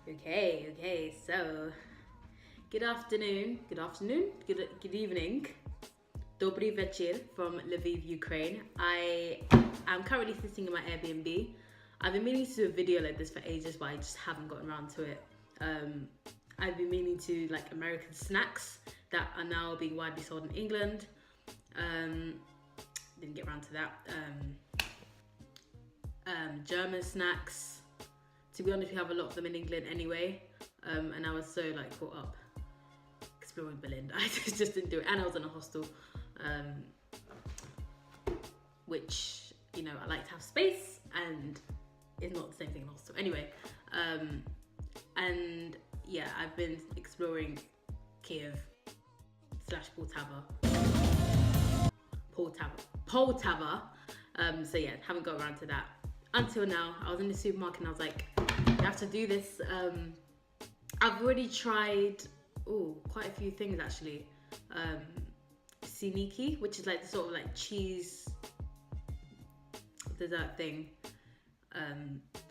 Okay, so good afternoon, good evening. Dobry večer from Lviv, Ukraine. I am currently sitting in my Airbnb. I've been meaning to do a video like this for ages, but I just haven't gotten around to it. I've been meaning to like American snacks that are now being widely sold in England. Didn't get around to that. German snacks. To be honest, we have a lot of them in England anyway. And I was so like caught up exploring Berlin. I just didn't do it. And I was in a hostel, which, you know, I like to have space, and it's not the same thing in a hostel. Anyway, and yeah, I've been exploring Kiev / Poltava. So yeah, haven't got around to that until now. I was in the supermarket and I was like, you have to do this. I've already tried quite a few things actually. Siniki, which is like the sort of like cheese dessert thing.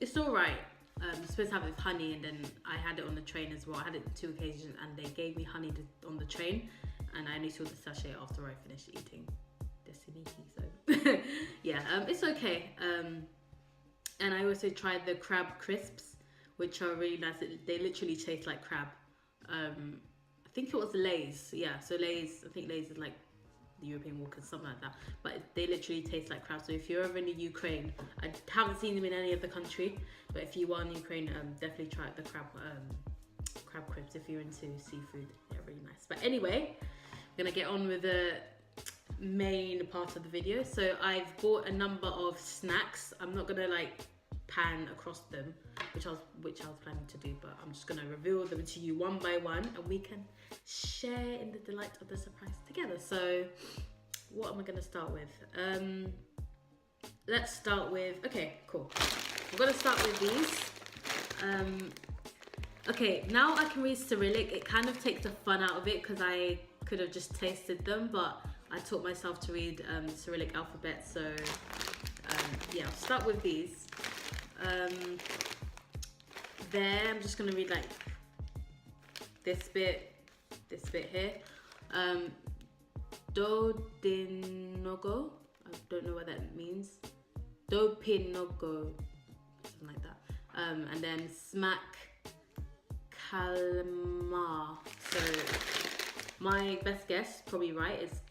It's all right. You're supposed to have it with honey, and then I had it on the train as well. I had it on 2 occasions, and they gave me honey on the train, and I only saw the sachet after I finished eating the siniki. So yeah, it's okay. And I also tried the crab crisps, which are really nice. They literally taste like crab. I think it was Lay's. Yeah, so Lay's, I think Lay's is like the European Walkers, something like that. But they literally taste like crab. So if you're ever in the Ukraine, I haven't seen them in any other country, but if you are in Ukraine, definitely try the crab crisps if you're into seafood. They're really nice. But anyway, I'm gonna get on with the main part of the video. So I've bought a number of snacks. I'm not gonna like pan across them, which I was planning to do, but I'm just gonna reveal them to you one by one, and we can share in the delight of the surprise together. So what am I gonna start with? Let's start with, okay, cool. We're gonna start with these. Okay, now I can read Cyrillic. It kind of takes the fun out of it because I could have just tasted them, but I taught myself to read Cyrillic alphabet. So yeah, I'll start with these. I'm just gonna read like this bit here. Dodinogo, I don't know what that means. Dopinogo, something like that. And then smack calamar. So my best guess, probably right, is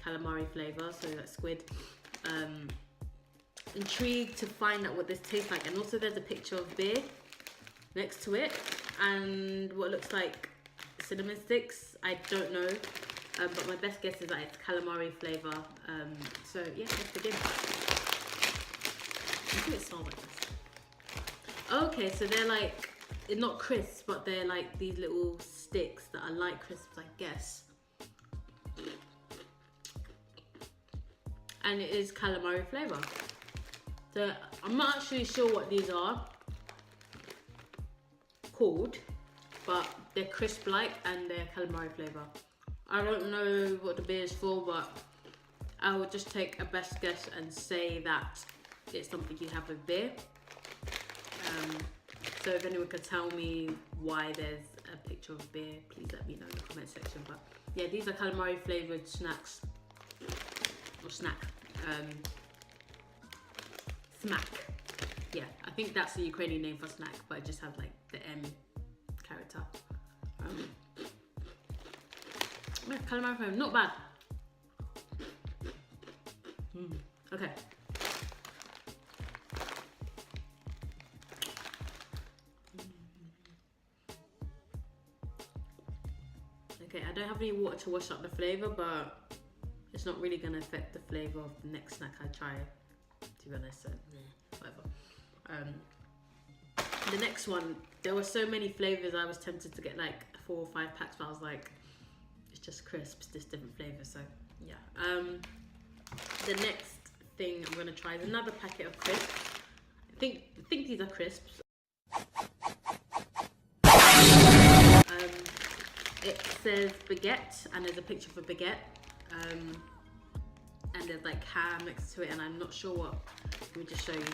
calamari flavor, so that's squid. Intrigued to find out what this tastes like, and also there's a picture of beer next to it and what looks like cinnamon sticks. I don't know, but my best guess is that it's calamari flavor. So yeah, let's begin. I think it smells like this. Okay, so they're like, they're not crisps, but they're like these little sticks that are like crisps, I guess. And it is calamari flavor. So I'm not actually sure what these are called, but they're crisp-like and they're calamari flavor. I don't know what the beer is for, but I would just take a best guess and say that it's something you have with beer. So if anyone could tell me why there's a picture of beer, please let me know in the comment section. But yeah, these are calamari flavored snacks, or snack. Smack. Yeah, I think that's the Ukrainian name for snack, but it just has like the M character. Yeah, calamari flavor, not bad. Okay. Okay, I don't have any water to wash up the flavor, but it's not really gonna affect the flavor of the next snack I try, to be honest, so yeah, whatever. The next one, there were so many flavors, I was tempted to get like 4 or 5 packs, but I was like, it's just crisps, just different flavors, so yeah. The next thing I'm gonna try is another packet of crisps. I think these are crisps. It says baguette, and there's a picture of a baguette. And there's like ham next to it, and I'm not sure what. Let me just show you.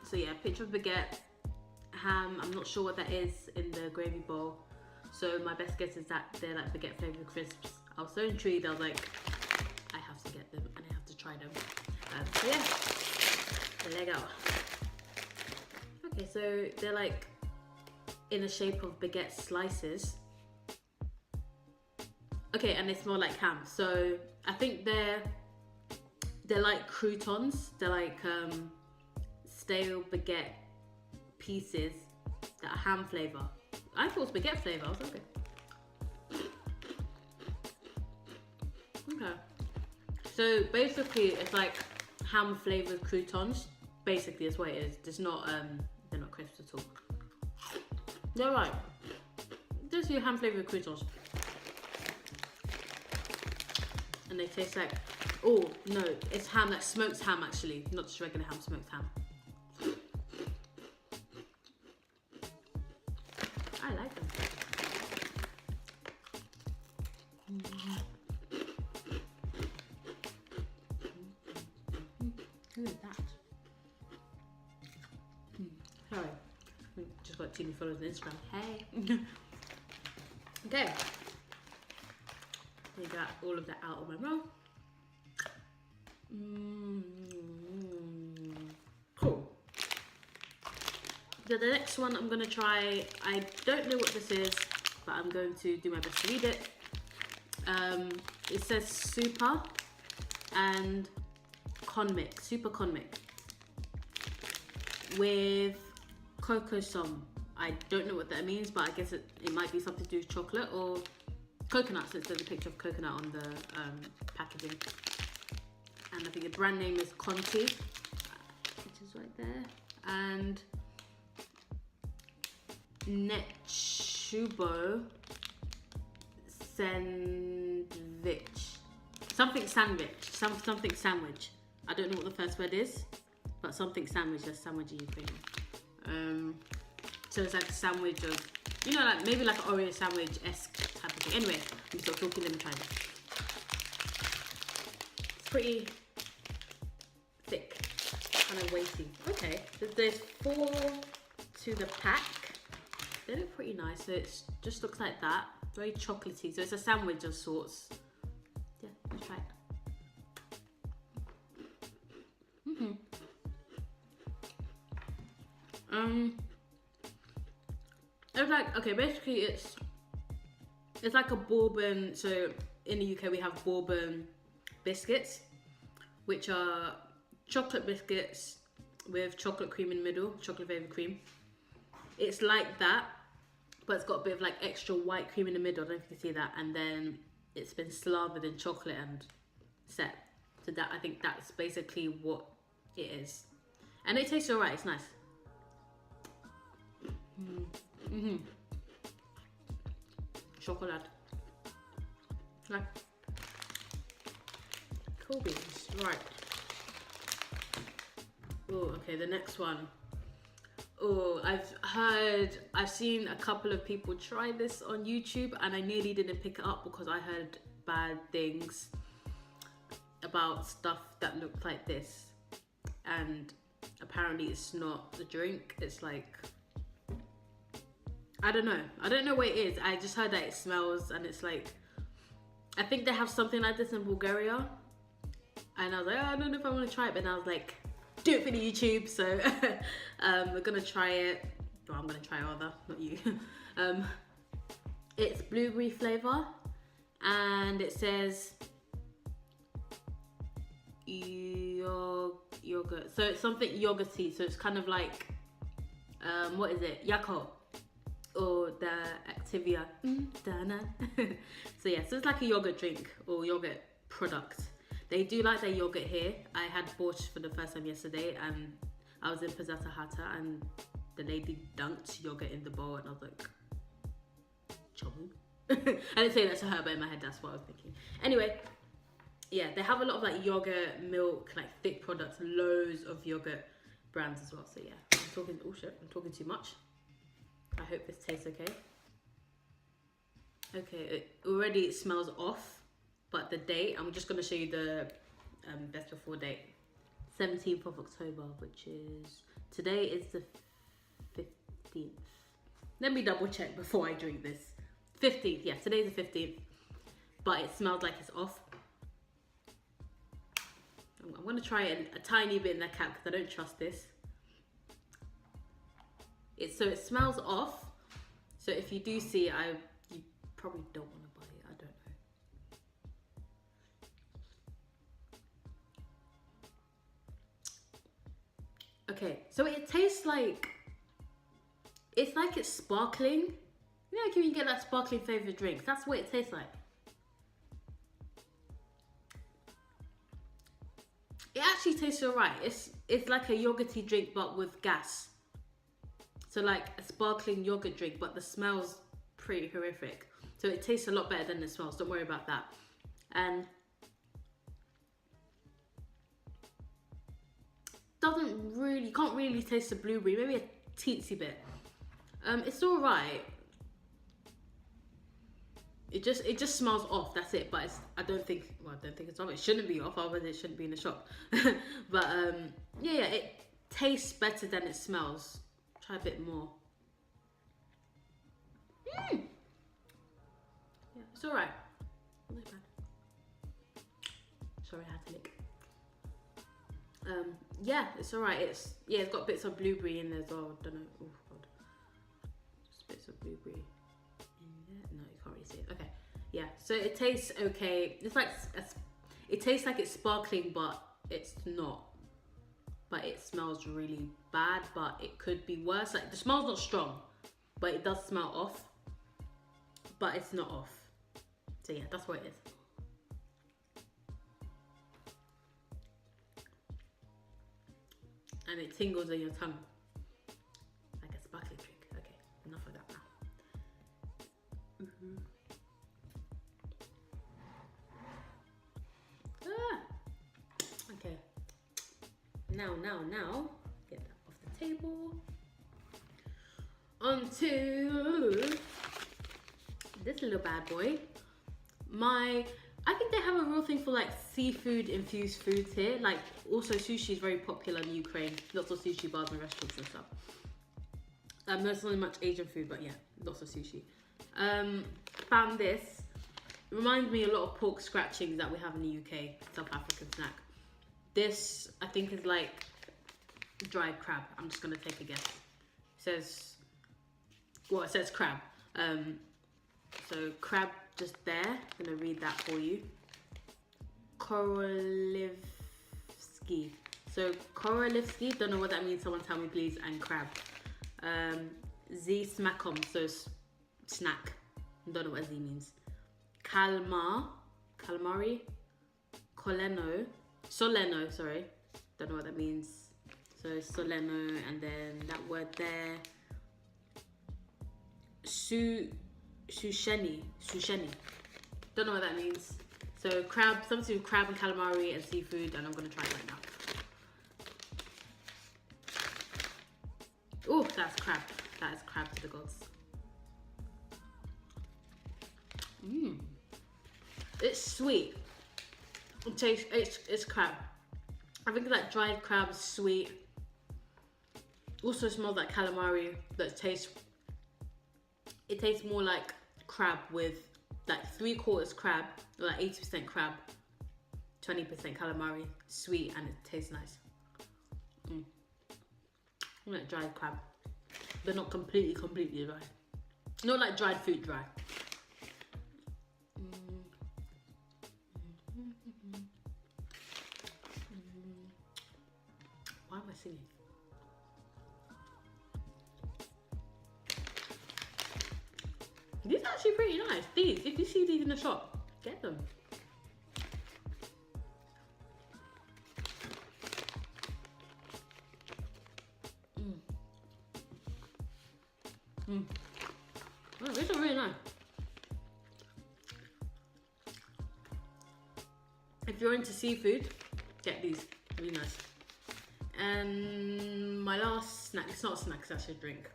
So yeah, picture of baguette, ham. I'm not sure what that is in the gravy bowl. So my best guess is that they're like baguette flavoured crisps. I was so intrigued, I was like, I have to get them and I have to try them. So yeah, leg out. Okay, so they're like in the shape of baguette slices. Okay, and they smell like ham. So I think they're like croutons. They're like stale baguette pieces that are ham flavour. I thought it was baguette flavour. I was okay. Okay. So basically, it's like ham flavoured croutons. Basically, is what it is. It's not they're not crisps at all. They're right. Just your ham flavoured croutons. And they taste like, oh no, it's ham, like smoked ham actually, not just regular ham, smoked ham. I like them. Who is that? Sorry, just got 2 new followers on Instagram. Hey. Okay. I got all of that out of my mouth. Cool. So the next one I'm gonna try, I don't know what this is, but I'm going to do my best to read it. It says super and conmic, super conmic with cocoa some. I don't know what that means, but I guess it might be something to do with chocolate or coconut, since there's a picture of coconut on the packaging. And I think the brand name is Conti, which is right there. And Nechubo sandwich. Something sandwich. I don't know what the first word is, but something sandwich. There's sandwich in Ukrainian. So it's like a sandwich of, you know, like maybe like an Oreo sandwich-esque type of thing. Anyway, let me stop talking, let me try this. It's pretty thick, kind of weighty. Okay, so there's 4 to the pack. They look pretty nice. So it just looks like that, very chocolatey. So it's a sandwich of sorts. Yeah, let's try it. It's like, okay, basically it's like a bourbon. So in the UK we have bourbon biscuits, which are chocolate biscuits with chocolate cream in the middle, chocolate flavoured cream. It's like that, but it's got a bit of like extra white cream in the middle. I don't know if you can see that. And then it's been slathered in chocolate and set. So that, I think that's basically what it is. And it tastes alright, it's nice. Chocolate. Like cool beans, right. Oh, okay, the next one. Oh, I've seen a couple of people try this on YouTube and I nearly didn't pick it up because I heard bad things about stuff that looked like this. And apparently it's not a drink, it's like, I don't know what it is. I just heard that it smells and it's like, I think they have something like this in Bulgaria. And I was like, oh, I don't know if I want to try it, but then I was like, do it for the YouTube. So we're gonna try it. Well, I'm gonna try it rather, not you. It's blueberry flavor and it says yogurt. So it's something yogurty. So it's kind of like, what is it? Yakult. Or the Activia. So yeah, so it's like a yogurt drink or yogurt product. They do like their yogurt here. I had borscht for the first time yesterday and I was in Pizzata Hata and the lady dunked yogurt in the bowl and I was like, chum. I didn't say that to her, but in my head that's what I was thinking. Anyway, yeah, they have a lot of like yogurt, milk, like thick products, loads of yogurt brands as well. So yeah, I'm talking too much. I hope this tastes okay. Okay, already it smells off, but the date, I'm just going to show you the best before date. 17th of October, which is, today is the 15th. Let me double check before I drink this. 15th, yeah, today's the 15th. But it smells like it's off. I'm gonna try it a tiny bit in the cap because I don't trust this. So it smells off. So if you do see it, you probably don't want to buy it. I don't know. Okay, so it tastes like it's sparkling. You know, like if you get that sparkling flavored drink, that's what it tastes like. It actually tastes alright. It's like a yogurty drink but with gas. So like a sparkling yogurt drink, but the smell's pretty horrific. So it tastes a lot better than it smells. Don't worry about that. And you can't really taste the blueberry. Maybe a teensy bit. It's alright. It just smells off. That's it. But I don't think it's off. It shouldn't be off. Otherwise, it shouldn't be in the shop. But yeah, it tastes better than it smells. Try a bit more. Yeah, it's alright. Not bad. Sorry, I had to lick. Yeah, it's alright. It's got bits of blueberry in there as well. I don't know. Oh god, just bits of blueberry in there. No, you can't really see it. Okay, yeah. So it tastes okay. It's like it tastes like it's sparkling, but it's not. But it smells really bad, but it could be worse. Like the smell's not strong, but it does smell off. But it's not off. So yeah, that's what it is. And it tingles in your tongue like a sparkling drink. Okay, enough of that now. Okay. Now, get that off the table. Onto this little bad boy. I think they have a real thing for like seafood infused foods here. Like also sushi is very popular in Ukraine. Lots of sushi bars and restaurants and stuff. There's not much Asian food, but yeah, lots of sushi. Found this. It reminds me a lot of pork scratchings that we have in the UK, South African snack. This, I think, is like dried crab. I'm just gonna take a guess. It says crab. So crab just there. I'm gonna read that for you. Korolivsky. So Korolivsky, don't know what that means. Someone tell me please. And crab. Z smackom, so snack. Don't know what Z means. Calamari. Soleno, sorry. Don't know what that means. So soleno, and then that word there. Susheni. Don't know what that means. So crab, something to do with crab and calamari and seafood, and I'm gonna try it right now. Oh, that's crab. That is crab to the gods. It's sweet. It tastes, it's crab. I think that dried crab is sweet. Also smells like calamari, but it tastes more like crab with like 3/4 crab, or like 80% crab, 20% calamari, sweet, and it tastes nice. Like dried crab, but not completely dry. Not like dried fruit dry. Why am I singing? These are actually pretty nice. These, if you see these in the shop, get them. Oh, these are really nice. If you're into seafood, get these. Really nice. And my last snack, it's not a snack, it's actually a drink.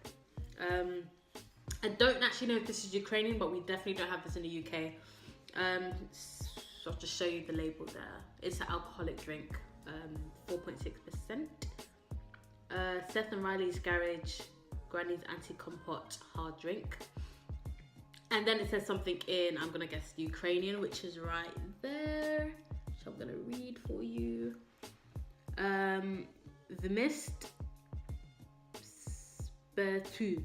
I don't actually know if this is Ukrainian, but we definitely don't have this in the UK. So I'll just show you the label there. It's an alcoholic drink, 4.6%. Seth and Riley's Garage Granny's anti-compote hard drink. And then it says something in, I'm gonna guess Ukrainian, which is right there. So I'm gonna read for you. The mist, Spurtu,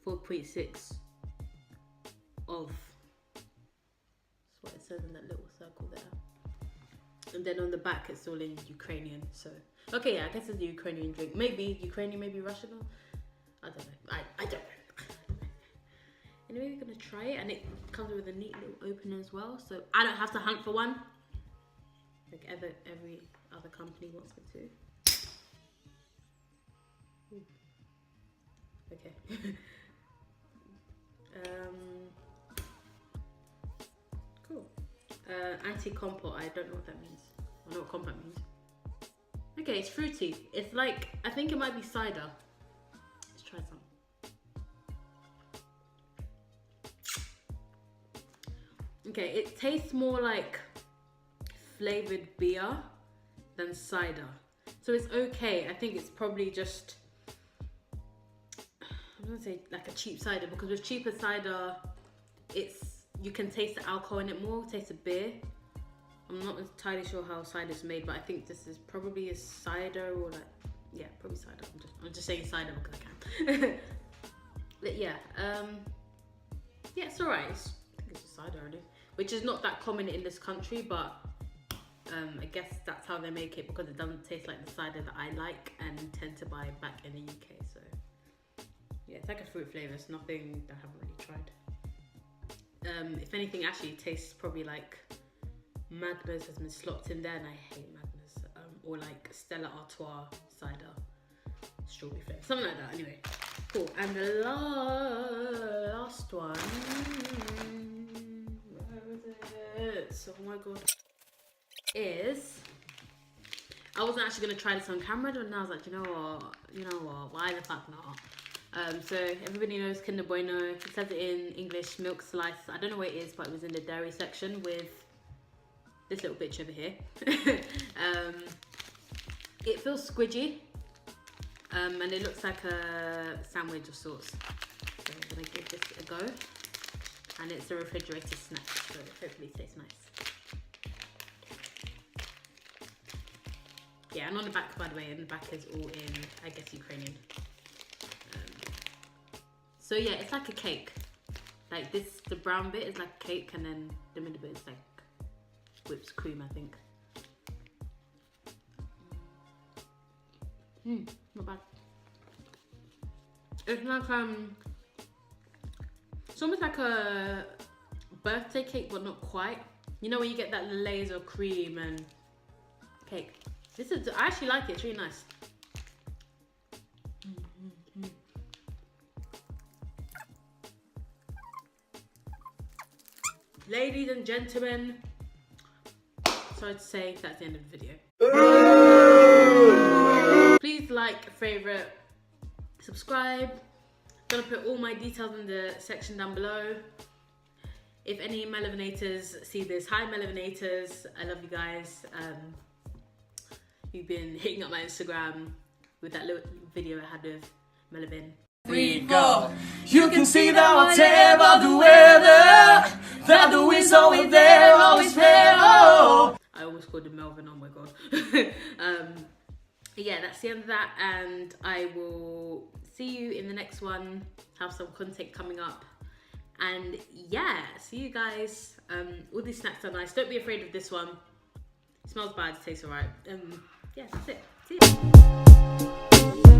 4.6 of. That's what it says in that little circle there. And then on the back it's all in Ukrainian. So okay, yeah, I guess it's a Ukrainian drink. Maybe Ukrainian, maybe Russian. I don't know. I don't know. Anyway, we're gonna try it, and it comes with a neat little opener as well. So I don't have to hunt for one, like every other company wants me to. Ooh. Okay. Cool. Anti-compote. I don't know what that means. I know what compote means. Okay, it's fruity. It's like, I think it might be cider. Let's try some. Okay, it tastes more like flavored beer than cider. So it's okay. I think it's probably just, I'm gonna say like a cheap cider, because with cheaper cider, you can taste the alcohol in it more, taste the beer. I'm not entirely sure how cider is made, but I think this is probably a cider, or like, yeah, probably cider. I'm just saying cider because I can. But yeah, yeah, it's alright. I think it's a cider already, which is not that common in this country, but I guess that's how they make it, because it doesn't taste like the cider that I like and tend to buy back in the UK. So yeah, it's like a fruit flavour. It's nothing that I haven't really tried. If anything, actually it tastes probably like Magnus has been slopped in there, and I hate Magnus. Or like Stella Artois cider, strawberry flavour, something like that. Anyway, cool. And the last one, where is it? Oh my god. Is, I wasn't actually gonna try this on camera, but now I was like, you know what, why the fuck not? So everybody knows Kinder Bueno. It says it in English, milk slice. I don't know what it is, but it was in the dairy section with this little bitch over here. It feels squidgy, and it looks like a sandwich of sorts. So I'm gonna give this a go, and it's a refrigerated snack, so hopefully it tastes nice. Yeah, and on the back, by the way, in the back is all in, I guess, Ukrainian. So yeah, it's like a cake. Like this, the brown bit is like a cake, and then the middle bit is like whipped cream, I think. Not bad. It's like it's almost like a birthday cake, but not quite. You know when you get that layers of cream and cake. This is, I actually like it. It's really nice. Ladies and gentlemen, sorry to say, that's the end of the video. Please like, favorite, subscribe. I'm gonna put all my details in the section down below. If any Melavinators see this, hi Melavinators, I love you guys. You've been hitting up my Instagram with that little video I had with Melavin. 3, go. You can see that whatever the weather, that the wind's always there, always fair. Oh. I almost called him Melvin, oh my god. Yeah, that's the end of that, and I will see you in the next one. Have some content coming up, and yeah, see you guys. All these snacks are nice. Don't be afraid of this one. It smells bad, it tastes alright. Yeah, that's it. See you.